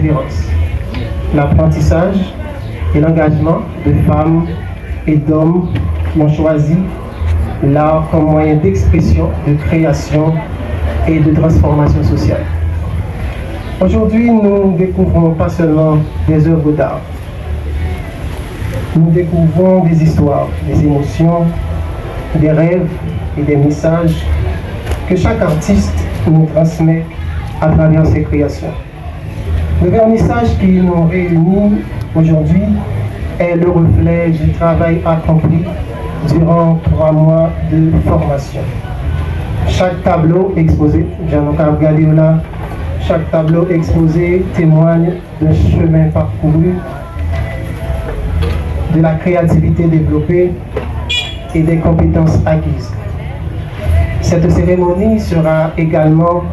persévérance, l'apprentissage et l'engagement de femmes et d'hommes qui ont choisi l'art comme moyen d'expression, de création et de transformation sociale. Aujourd'hui, nous ne découvrons pas seulement des œuvres d'art. Nous découvrons des histoires, des émotions, des rêves et des messages que chaque artiste nous transmet à travers ses créations. Le vernissage qui nous réunit aujourd'hui est le reflet du travail accompli durant 3 mois de formation. Chaque tableau exposé, chaque tableau exposé témoigne d'un chemin parcouru, de la créativité développée et des compétences acquises. Cette cérémonie sera également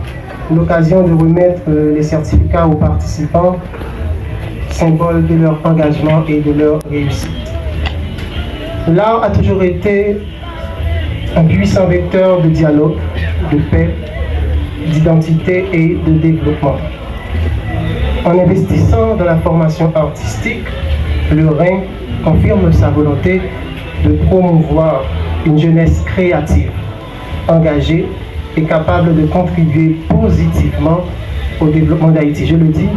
l'occasion de remettre les certificats aux participants, symbole de leur engagement et de leur réussite. L'art a toujours été un puissant vecteur de dialogue, de paix, d'identité et de développement. En investissant dans la formation artistique, le Rhin confirme sa volonté de promouvoir une jeunesse créative, engagée et capable de contribuer positivement au développement d'Haïti. Je le dis,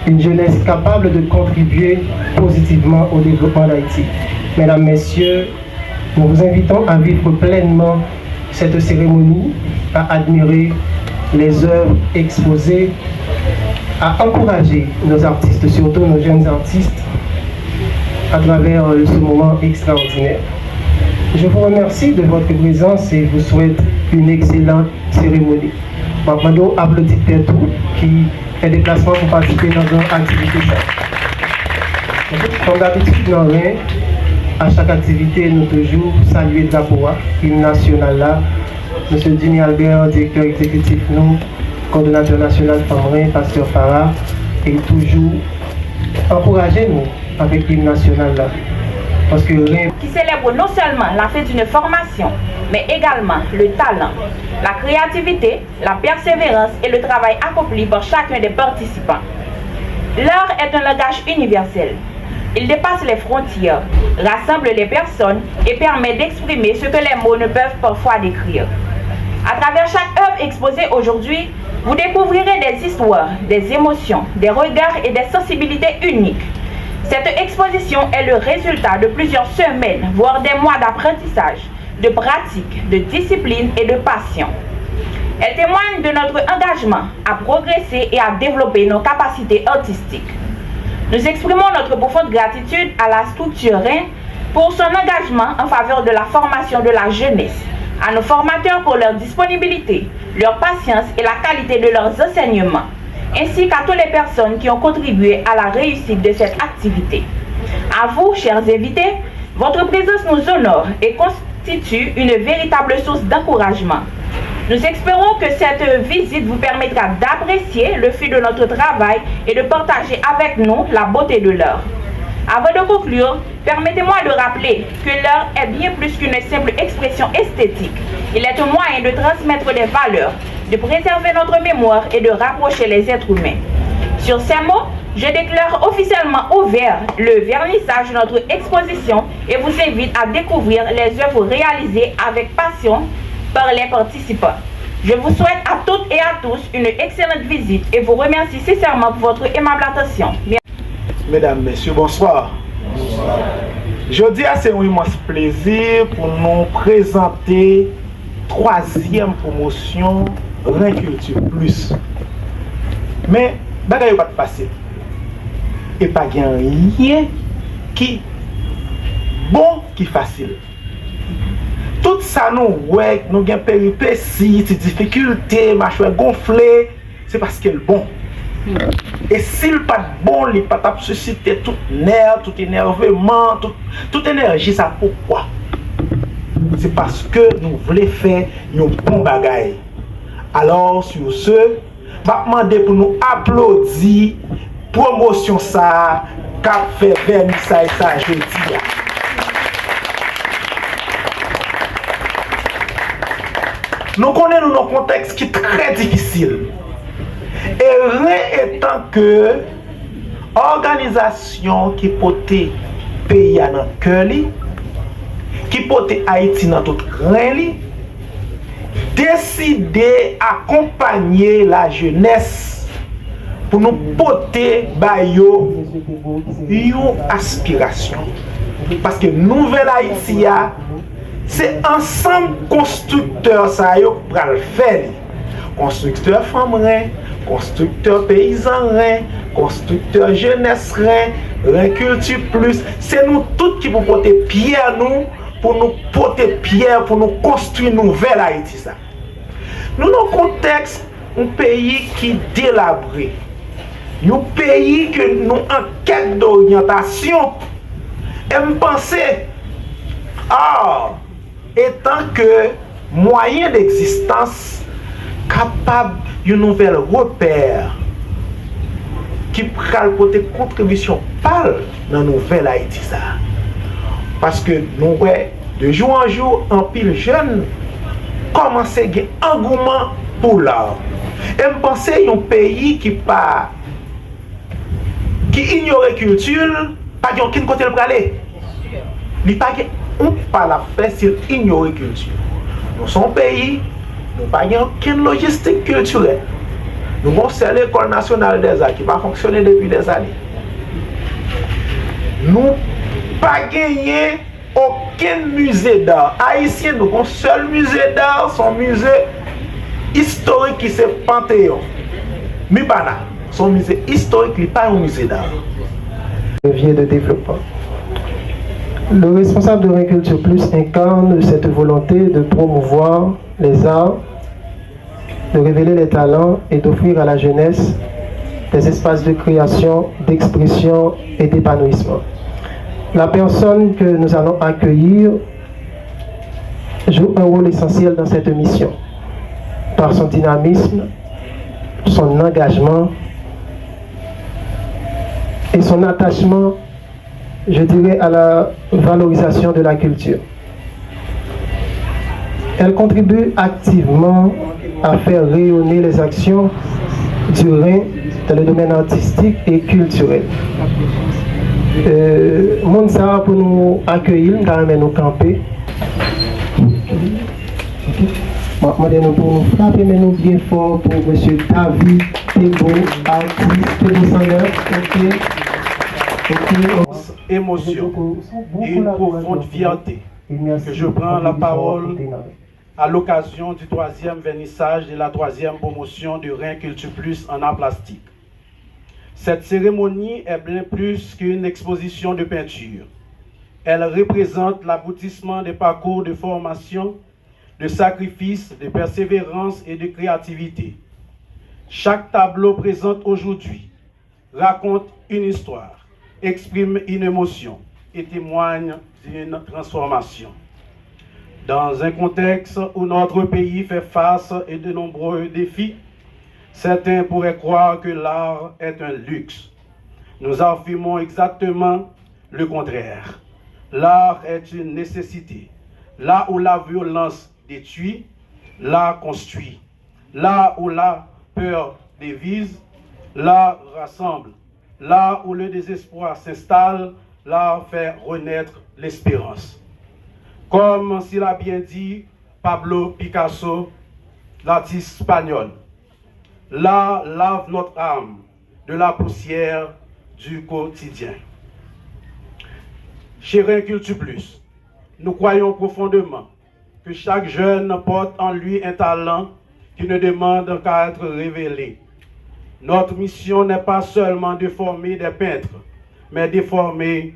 une jeunesse capable de contribuer positivement au développement d'Haïti. Mesdames, Messieurs, nous vous invitons à vivre pleinement cette cérémonie, à admirer les œuvres exposées, à encourager nos artistes, surtout nos jeunes artistes, à travers ce moment extraordinaire. Je vous remercie de votre présence et vous souhaite une excellente cérémonie. Mapando applaudit tout qui fait déplacement pour participer dans une activité. Comme d'habitude, dans rien, à chaque activité, nous toujours saluer le drapeau, l'hymne national là. Monsieur Dini Albert, directeur exécutif, nous, coordonnateur national Famrin, pasteur Farah, et toujours encourager nous avec l'hymne national là. Parce que qui célèbre non seulement la fin d'une formation, mais également le talent, la créativité, la persévérance et le travail accompli par chacun des participants. L'art est un langage universel. Il dépasse les frontières, rassemble les personnes et permet d'exprimer ce que les mots ne peuvent parfois décrire. À travers chaque œuvre exposée aujourd'hui, vous découvrirez des histoires, des émotions, des regards et des sensibilités uniques. Cette exposition est le résultat de plusieurs semaines, voire des mois d'apprentissage, de pratique, de discipline et de passion. Elle témoigne de notre engagement à progresser et à développer nos capacités artistiques. Nous exprimons notre profonde gratitude à la structure Rhin pour son engagement en faveur de la formation de la jeunesse, à nos formateurs pour leur disponibilité, leur patience et la qualité de leurs enseignements, ainsi qu'à toutes les personnes qui ont contribué à la réussite de cette activité. À vous, chers invités, votre présence nous honore et constitue une véritable source d'encouragement. Nous espérons que cette visite vous permettra d'apprécier le fruit de notre travail et de partager avec nous la beauté de l'art. Avant de conclure, permettez-moi de rappeler que l'art est bien plus qu'une simple expression esthétique. Il est un moyen de transmettre des valeurs, de préserver notre mémoire et de rapprocher les êtres humains. Sur ces mots, je déclare officiellement ouvert le vernissage de notre exposition et vous invite à découvrir les œuvres réalisées avec passion par les participants. Je vous souhaite à toutes et à tous une excellente visite et vous remercie sincèrement pour votre aimable attention. Mesdames, Messieurs, bonsoir. Bonsoir. Jeudi, c'est un immense plaisir pour nous présenter 3e promotion Rhin Culture Plus. Mais, bagaille pas facile. Et pas rien qui bon qui facile. Tout ça nous ouais, nous gain péripéties, difficultés, machin gonflé, c'est parce qu'elle bon. Et s'il pas bon, il pas susciter tout nerf, tout énervement, toute énergie, ça pourquoi? C'est parce que nous voulons faire un bon bagaille. Alors sur ce, je vais demander pour nous applaudir promotion ça, qu'a fait vernissage ça jeudi. Nous connaissons un contexte qui est très difficile. Et rien étant que organisation qui portait pays dans le cœur, qui portait Haïti dans tout grain, décider d'accompagner la jeunesse pour nous porter une aspiration. Parce que Nouvelle Haïti, c'est ensemble constructeurs ça qui va le faire. Constructeurs femmes, constructeurs paysans, constructeurs jeunesse, culture plus. C'est nous tous qui vous porter pierre pour nous porter pierre pour nous construire Nouvelle Haïti ça. Nous dans un contexte un pays qui est délabré. Un pays que nous en quête d'orientation. Et me penser étant que moyen d'existence capable d'une nouvelle repère qui prend côté contribution pâle dans la nouvelle Haïti ça. Parce que nous de jour en jour en pile jeune commence à gagner engouement pour l'art. Et me penser un pays qui ignore la culture, pas de aucun côté pour aller. Il pas on pas la faire s'il ignore la culture. Nous sommes un pays, nous n'avons aucune logistique culturelle. Nous avons l'école nationale des arts qui va fonctionner depuis des années. Nous n'avons pas gagné aucun musée d'art. Haïtien, nous avons un seul musée d'art, son musée historique qui c'est Panthéon. Mipana, son musée historique qui n'est pas un musée d'art. Levier de développement. Le responsable de Réculture Plus incarne cette volonté de promouvoir les arts, de révéler les talents et d'offrir à la jeunesse des espaces de création, d'expression et d'épanouissement. La personne que nous allons accueillir joue un rôle essentiel dans cette mission, par son dynamisme, son engagement et son attachement, je dirais, à la valorisation de la culture. Elle contribue activement à faire rayonner les actions du Rhin dans le domaine artistique et culturel. Monsa pour nous accueillir, nous camper. Nous pour nous frapper, mais nous bien fort pour M. David Thébo, artiste Thébo Sander. Émotion et une profonde fierté que je prends la parole à l'occasion du 3e vernissage et la 3e promotion du Rhin Culture Plus en art plastique. Cette cérémonie est bien plus qu'une exposition de peinture. Elle représente l'aboutissement des parcours de formation, de sacrifice, de persévérance et de créativité. Chaque tableau présente aujourd'hui raconte une histoire, exprime une émotion et témoigne d'une transformation. Dans un contexte où notre pays fait face à de nombreux défis, certains pourraient croire que l'art est un luxe. Nous affirmons exactement le contraire. L'art est une nécessité. Là où la violence détruit, l'art construit. Là où la peur divise, l'art rassemble. Là où le désespoir s'installe, l'art fait renaître l'espérance. Comme s'il a bien dit Pablo Picasso, l'artiste espagnol, l'art lave notre âme de la poussière du quotidien. Chez Rhin Culture Plus, nous croyons profondément que chaque jeune porte en lui un talent qui ne demande qu'à être révélé. Notre mission n'est pas seulement de former des peintres, mais de former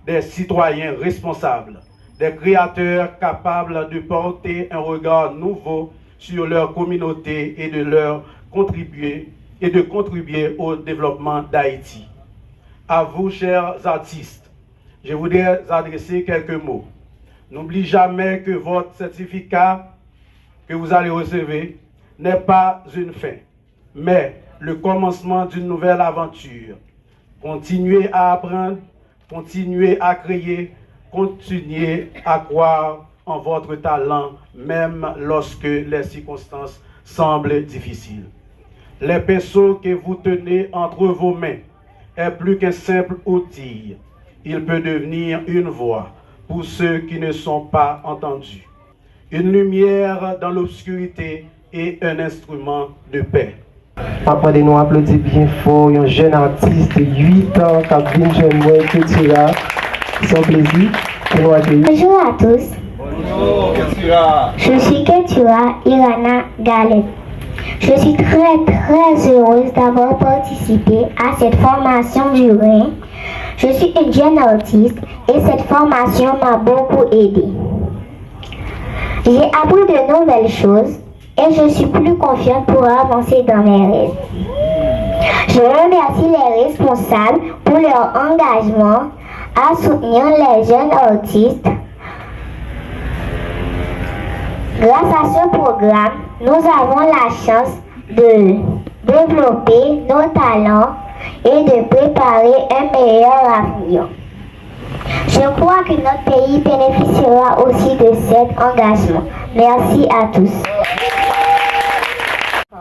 des citoyens responsables, des créateurs capables de porter un regard nouveau sur leur communauté et de contribuer au développement d'Haïti. À vous, chers artistes, je voudrais adresser quelques mots. N'oubliez jamais que votre certificat que vous allez recevoir n'est pas une fin, mais le commencement d'une nouvelle aventure. Continuez à apprendre, continuez à créer, continuez à croire en votre talent, même lorsque les circonstances semblent difficiles. Les pinceaux que vous tenez entre vos mains est plus qu'un simple outil. Il peut devenir une voix pour ceux qui ne sont pas entendus, une lumière dans l'obscurité et un instrument de paix. Après de nous applaudir bien fort, un jeune artiste de 8 ans qui a bien jeune Ketura. C'est un plaisir de nous accueillir. Bonjour à tous. Bonjour, Ketura. Je suis Ketura Irana Galet. Je suis très heureuse d'avoir participé à cette formation du Rhin. Je suis une jeune artiste et cette formation m'a beaucoup aidée. J'ai appris de nouvelles choses et je suis plus confiante pour avancer dans mes rêves. Je remercie les responsables pour leur engagement à soutenir les jeunes artistes. Grâce à ce programme, nous avons la chance de développer nos talents et de préparer un meilleur avenir. Je crois que notre pays bénéficiera aussi de cet engagement. Merci à tous.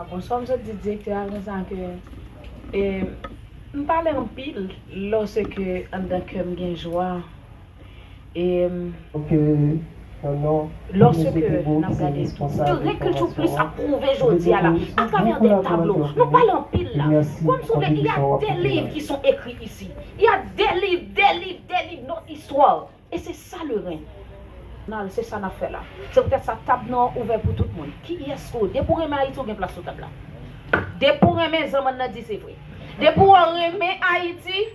Bonsoir, monsieur le directeur. Je parle en pile lorsque on a joie. Et lorsque nous avons regardé tout, que tout plus approuvé aujourd'hui à travers des tableaux, nous parlons en pile là. Comme souvent, il y a des livres qui sont écrits ici. Il y a des livres, notre histoire. Et c'est ça le Rhin. Non, c'est ça qu'on a fait là. C'est peut-être sa table non ouverte pour tout le monde. Qui est-ce que dès pour remettre Haïti, on a place sur table là. Dès pour remettre Zaman dit c'est vrai. Dès pour remettre Haïti,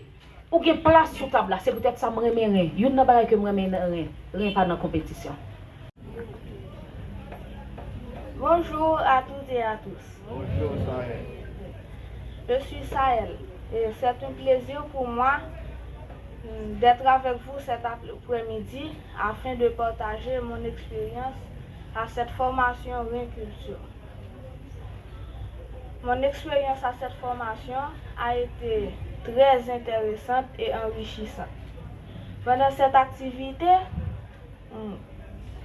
on a place sur table là. C'est peut-être ça me remet rien. Il n'y a pas que me remet rien pas dans la compétition. Bonjour à toutes et à tous. Bonjour, Sahel. Je suis Sahel et c'est un plaisir pour moi d'être avec vous cet après-midi afin de partager mon expérience à cette formation Rhin Culture. Mon expérience à cette formation a été très intéressante et enrichissante. Pendant cette activité,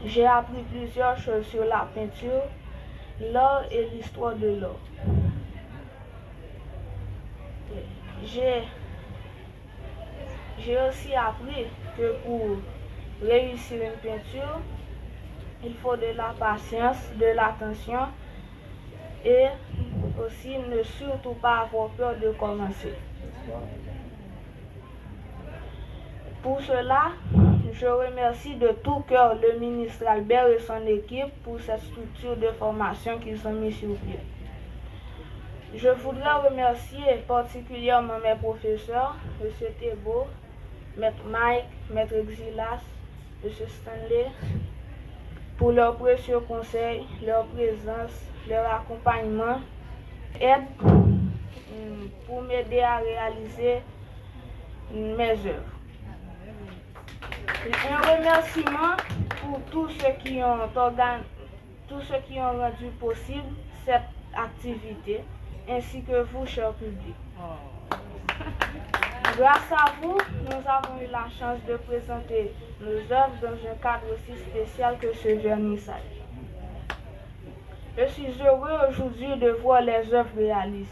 j'ai appris plusieurs choses sur la peinture, l'art et l'histoire de l'art. J'ai aussi appris que pour réussir une peinture, il faut de la patience, de l'attention et aussi ne surtout pas avoir peur de commencer. Pour cela, je remercie de tout cœur le ministre Albert et son équipe pour cette structure de formation qu'ils ont mis sur pied. Je voudrais remercier particulièrement mes professeurs, M. Thébault, Maître Mike, Maître Exilas, M. Stanley, pour leurs précieux conseils, leur présence, leur accompagnement, aide pour m'aider à réaliser mes œuvres. Un remerciement pour tous ceux qui ont rendu possible cette activité, ainsi que vous, cher public. Grâce à vous, nous avons eu la chance de présenter nos œuvres dans un cadre aussi spécial que ce vernissage. Je suis heureux aujourd'hui de voir les œuvres réalisées.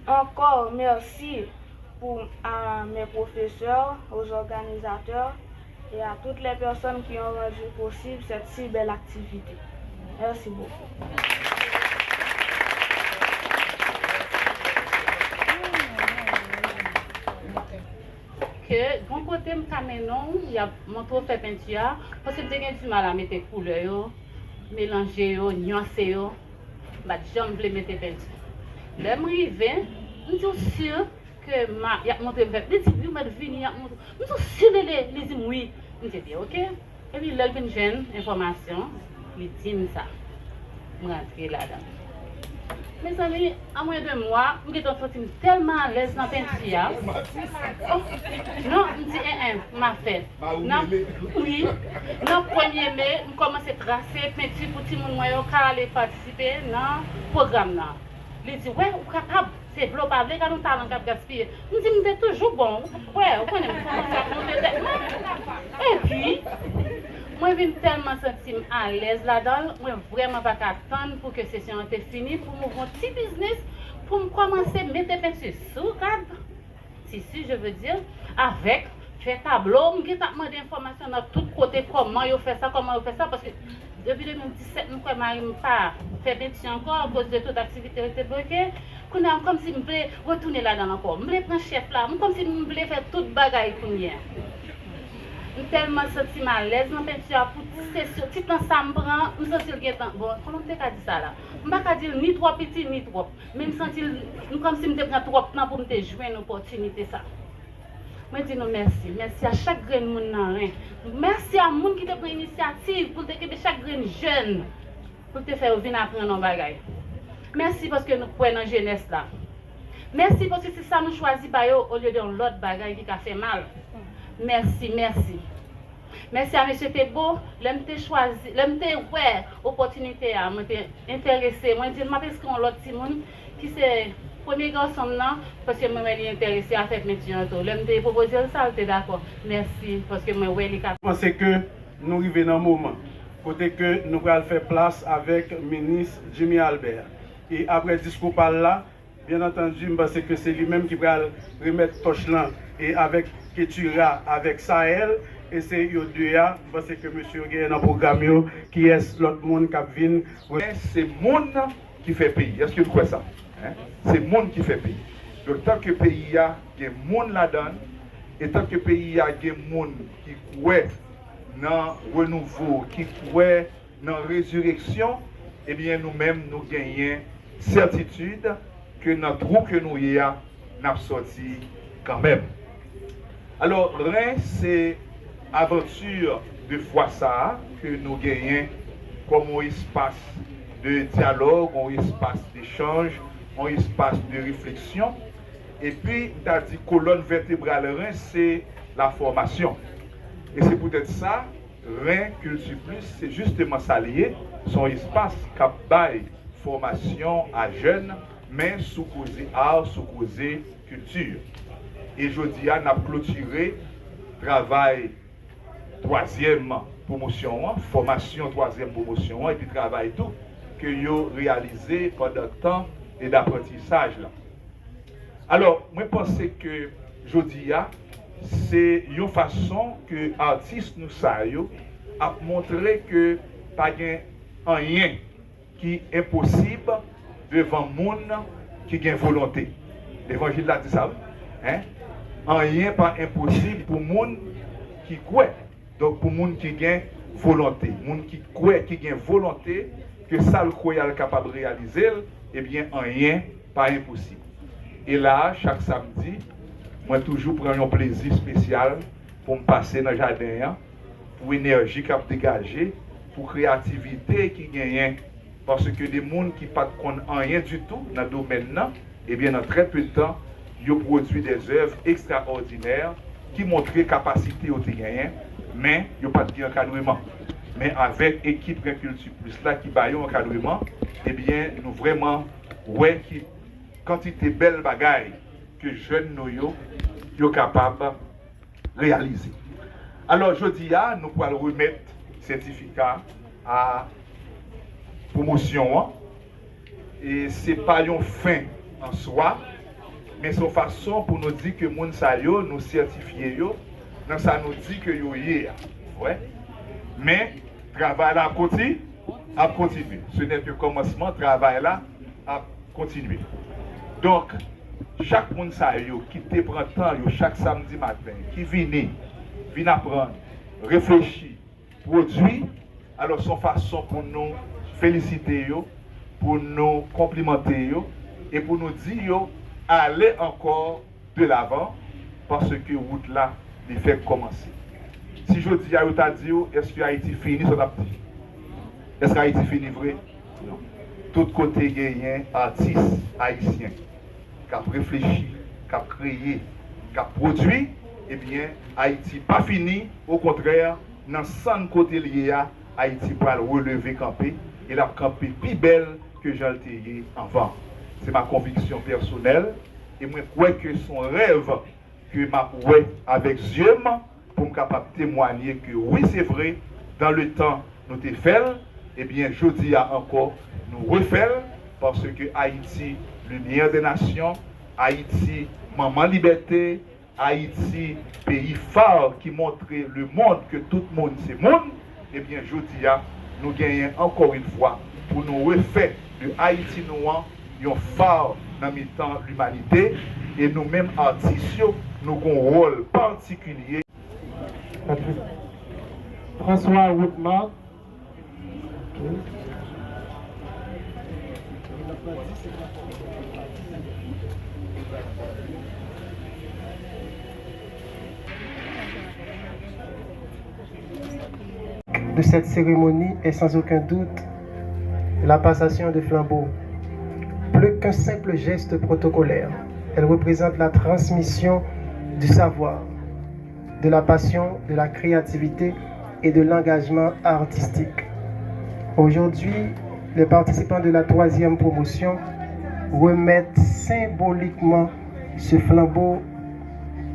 Encore merci à mes professeurs, aux organisateurs et à toutes les personnes qui ont rendu possible cette si belle activité. Merci beaucoup. Que bon côté caménon, il y a mon trop fait peinture parce que j'ai du mal à mettre couleurs, mélanger, nuancer, bah j'aime voulais mettre peinture. Là m'arrivé, je suis sûr que il y a monté fait, les dit mettre venir, je suis sûr les dit oui, je dis OK. Et puis là une jeune information, il dit ça. Je rentre là-dedans. Mes amis, à moins de mois, je suis tellement à l'aise dans la peinture. Non, je dis, ma fête. Oui, dans le 1er mai, je commence à tracer peinture pour tout le monde qui aller participer dans le programme. Il dit, ouais, vous êtes capable, c'est bleu, pas vrai, quand nous talents qui gaspillé. Je dis, vous êtes toujours bon. Ouais, vous connaissez, et puis, moi, je suis tellement senti à l'aise là-dedans, je ne suis vraiment pas attendre pour que la session soit finie, pour mon petit business, pour commencer à mettre des peintures sous cadre, processus, je veux dire, avec fait tableau, je vais demander d'informations dans tous côtés, comment ils fait ça, parce que depuis 2017, nous n'avons pas fait métier encore à cause de toute activité qui était bloquée. Comme si je voulais retourner là-dedans encore, je voulais prendre chef là, comme si je voulais faire toute bagaille pour nous. Je suis tellement senti mal à l'aise dans la peinture pour session. Si temps ça me prend, je me sens qu'il y a bon, comment tu as dit ça là? Je ne peux pas dire ni trop petit ni trop. Mais je me sens comme si je me prends trop de temps pour me jouer une opportunité ça. Je dis non merci. Merci à chaque grain de monde. Merci à monde qui te prend l'initiative pour te faire chaque grain jeune pour te faire venir apprendre nos bagailles. Merci parce que nous prenons la jeunesse là. Merci parce que c'est ça nous choisissons au lieu de l'autre bagaille qui a fait mal. Merci, merci. Merci à M. Tebo, l'homme t'a choisi, l'homme t'a ouais, opportunité à m'être intéressé. Moi, je dis, je vais qu'on l'autre Simon qui c'est premier garçon là, parce que moi, je suis intéressé à faire métier. L'homme t'a proposé ça, tu es d'accord. Merci, parce que moi, je suis Je pense que nous arrivons dans un moment, côté que nous allons faire place avec le ministre Jimmy Albert. Et après le discours par là, bien entendu, je pense que c'est lui-même qui va remettre torche là et avec Ketura, avec Sahel. Et c'est eux deux, je pense que monsieur Guéhen dans le programme qui est l'autre monde qui vient. C'est le monde qui fait pays. Est-ce que vous croyez ça? C'est le monde qui fait pays. Donc tant que le pays a des monde là-dedans, et tant que le pays a des monde qui croient dans le renouveau, qui croient dans la résurrection, eh bien nous-mêmes nous gagnons certitude que notre trou que nous y a n'a sorti quand même. Alors, rien, c'est aventure de foi ça que nous gagnons comme un espace de dialogue, un espace d'échange, un espace de réflexion. Et puis, tu as dit colonne vertébrale Rhin, c'est la formation. Et c'est peut-être ça, Rhin Culture Plus, c'est justement ça lié, son espace qui formation à jeunes, mais sous causé art, sous causé culture. Et je dis à n'a clôturé travail troisième promotion, formation troisième promotion, et puis travail tout que vous réalisé pendant le temps et d'apprentissage là. Alors, moi je pense que je dis c'est une façon que l'artiste nous a montré que pas rien qui est impossible devant le monde qui a une volonté. L'évangile a dit ça, hein? Rien pas impossible pour le monde qui croit. Donc pour le monde qui a une volonté, le monde qui croit, qui a une volonté, que ça le croit est capable de réaliser, eh bien rien pas impossible. Et là, chaque samedi, moi toujours prends un plaisir spécial pour me passer dans le jardin, pour l'énergie qui a dégagé, pour la créativité qui gagne. Parce que des gens qui ne connaissent rien du tout dans le domaine, eh bien, dans très peu de temps, ils ont produit des œuvres extraordinaires qui montrent la capacité au gagner, mais ils n'ont pas de encadrement. Mais avec l'équipe Culture Plus là qui a un encadrement, eh bien, nous vraiment, ouais, qui quantité de belles bagailles que les jeunes sont capables de réaliser. Alors, je dis, nous pouvons remettre certificat à promotion. Et ce n'est pas une fin en soi, mais c'est une façon pour nous dire que nous sommes nous certifiés, ça nous dit que nous sommes. Ouais. Mais le travail là a continué. Ce n'est que le commencement, le travail là a continué. Donc, chaque monde qui te prend temps chaque samedi matin, qui vient apprendre, réfléchir, produit, alors son façon pour nous féliciter, pour nous complimenter et pour nous dire allez encore de l'avant parce que route là, il fait commencer. Si je dis à dit, est-ce que Haïti fini son appétit? Est-ce que Haïti fini vrai? Non. Tout côté gagnant, artistes haïtiens qui ont réfléchi, qui ont créé, qui ont produit, eh bien, Haïti pas fini, au contraire, dans 100 côtés liés à Haïti pour le relever camper et la camper plus belle que j'en ai avant. C'est ma conviction personnelle et moi je crois que son rêve que m'a avec Dieu pour me capable témoigner que oui c'est vrai, dans le temps nous t'ai fait, eh bien je dis encore nous refaire parce que Haïti, lumière des nations, Haïti, maman liberté, Haïti, pays phare qui montre le monde que tout le monde c'est monde, eh bien, je dis, nous gagnons encore une fois pour nous refaire de Haïti noir un phare dans le temps de l'humanité et nous-mêmes artistes, nous avons un rôle particulier. François Woodmark. De cette cérémonie est sans aucun doute la passation de flambeau. Plus qu'un simple geste protocolaire, elle représente la transmission du savoir, de la passion, de la créativité et de l'engagement artistique. Aujourd'hui, les participants de la 3e promotion remettent symboliquement ce flambeau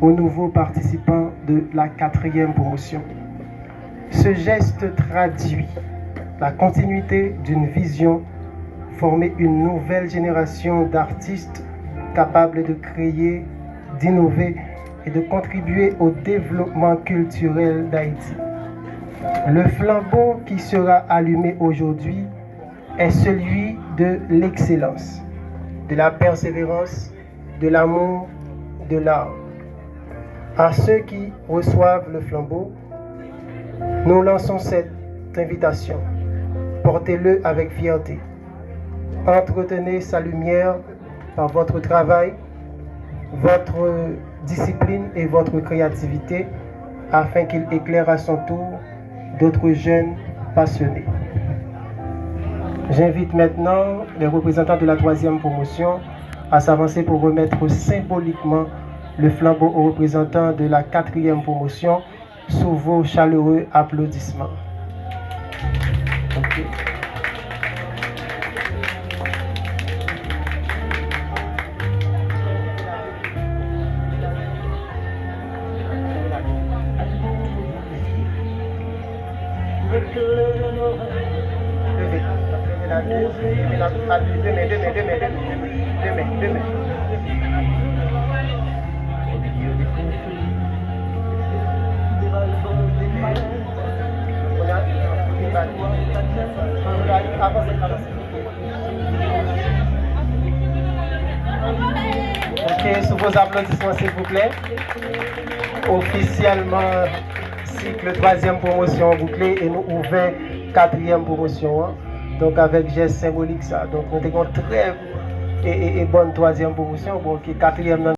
aux nouveaux participants de la 4e promotion. Ce geste traduit la continuité d'une vision, former une nouvelle génération d'artistes capables de créer, d'innover et de contribuer au développement culturel d'Haïti. Le flambeau qui sera allumé aujourd'hui est celui de l'excellence, de la persévérance, de l'amour, de l'art. À ceux qui reçoivent le flambeau, nous lançons cette invitation. Portez-le avec fierté. Entretenez sa lumière par votre travail, votre discipline et votre créativité afin qu'il éclaire à son tour d'autres jeunes passionnés. J'invite maintenant les représentants de la 3e promotion à s'avancer pour remettre symboliquement le flambeau aux représentants de la 4e promotion sous vos chaleureux applaudissements. Okay. Ok, sous vos applaudissements s'il vous plaît. Officiellement, cycle 3e promotion bouclé et nous ouvrons 4e promotion. Hein? Donc avec geste symbolique ça. Donc on a une très bonne 3e promotion, bon, qui est 4e.